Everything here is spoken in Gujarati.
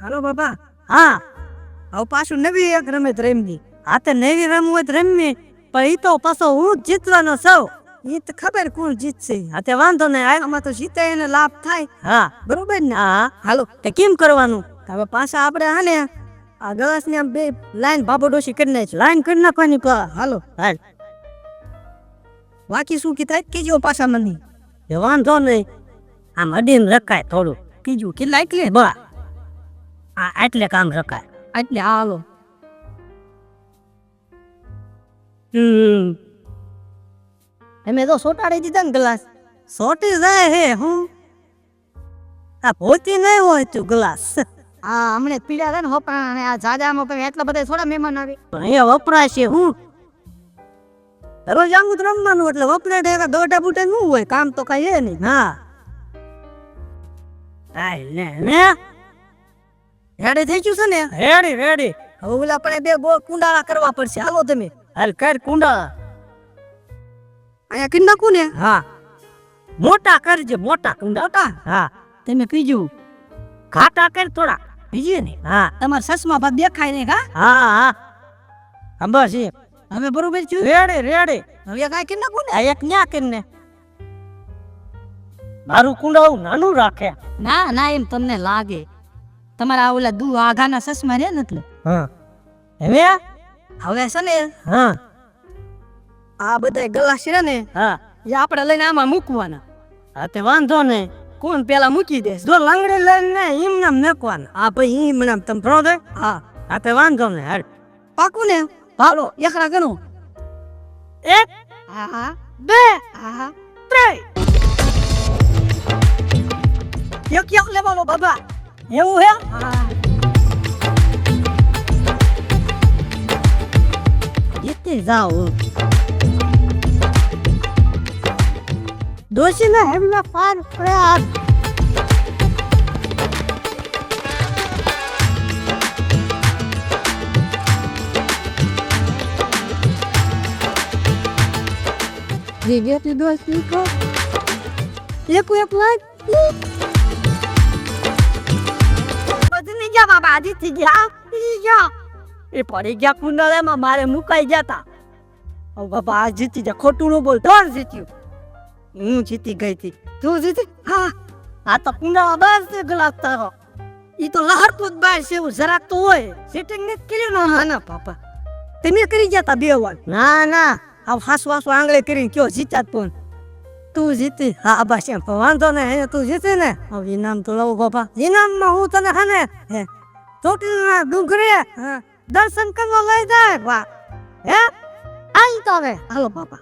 હાલો બાપા. હા હવે પાછું નવી એક રમત રમવી. હા તો નવી રમત રમવી, પણ ઈ તો પાછો હું જ જીતવાનો છું. ઈ તો ખબર કોણ જીતશે. હા તે વાંધો નહીં, આમાં તો જીતે એને લાભ થાય. હા બરોબર ને. હા હાલો તે કેમ કરવાનું? હવે પાછા આપણે હા ને આ ગ્લાસ ની આમ બે લાઈન ભાબોડોશી કરી નાખી. લાઈન કરી નાખવાની. હાલો હાલ. બાકી શું કીધા કીજો પાછા મને. એ વાંધો નહીં, આમ અડીને રખાય થોડું. કીજું કેટલા એટલે બા એટલે કામ રખાય એટલે. હાલો. અમે તો સોટાડી દીધા ને ગ્લાસ. સોટી જાય હે હું આ ભોતી નહીં હોય તું ગ્લાસ. હા હમણે પીડા છે ને વપરાણા ને આ જાજામાં પણ એટલા બધા થોડા મહેમાન આવે. અહીંયા વપરાશે હું રોજ આમ જ રમવાનું એટલે વપરાય દોઢા બુટા નું હોય કામ તો કઈ હે નહીં. હા રેડી થઈ ગયું છે ને? Ready ready. હવે ઓલા આપણે બે બો કુંડાળા કરવા પડશે. હાલો તમે. હાલ કર કુંડાળા. અહીંયા કરી નાખું ને? હા મોટા કરજે, મોટા કુંડા. હા તમે કીજું ઘાટા કર થોડા બીજે ને. હા તમારા સસમા બાદ દેખાય ને. હા હા હા બસ એ હવે બરોબર છું. Ready ready. હવે કાંઈ કરી નાખું ને? એક ન્યા કરીને મારું કુંડાળું નાનું રાખે. ના ના એમ તમને લાગે. તમારા ઓલા દુ આઘાના સસમા રે ને એટલે. હા હવે હવે છે ને. હા આ બધા ગ્લાસ છે ને. હા એ આપણે લઈને આમાં મૂકવાના. હા તે વાંધો નહીં. કોણ પેલા મૂકી દે? જો લંગડી લઈને એમ નામ નાખવાના. હા ભાઈ એમ નામ તમે ભરો દે. હા હા તે વાંધો નહીં. હાલ પાકું ને? હાલો એકડા ગણો. 1 હા 2 હા 3 એક લેવાનો બાબા. એવું હે? હા જીતી જાઓ. દોશીના હેમના પાર પ્રયાસ. Привет, доченька. એક લાખ. બધું જા બાબા જીતી ગયા. એ પડી ગયા કુંડાળામાં મારે મુકાઈ જતા. ઓ બાબા આ જીતી જા. ખોટું ન બોલ. તોર જીત્યું. હું જીતી ગઈ હતી. તું જીતી? હા આ તો કુંડાળા બસ ગ્લાસ તારો. ઈ તો લહરતું જ બાર છે એવું જરાક તો હોય. સેટિંગ નથી કર્યું ને? હા ના પાપા તમે કરી જતા બે વાર. ના ના આ હાસુ આંગળે કરીને કયો જીત્યા પણ તું જીતી. હા બસ એમ વાંધો ને. તું જીતી ને. હવે ઇનામ તો લઉં બાપા. ઇનામમાં હું તને હા ને ચોટીલા ડુંગરે દર્શન કરવા લઈ જાય. વાહ હે આઈ તો હવે હાલો બાપા.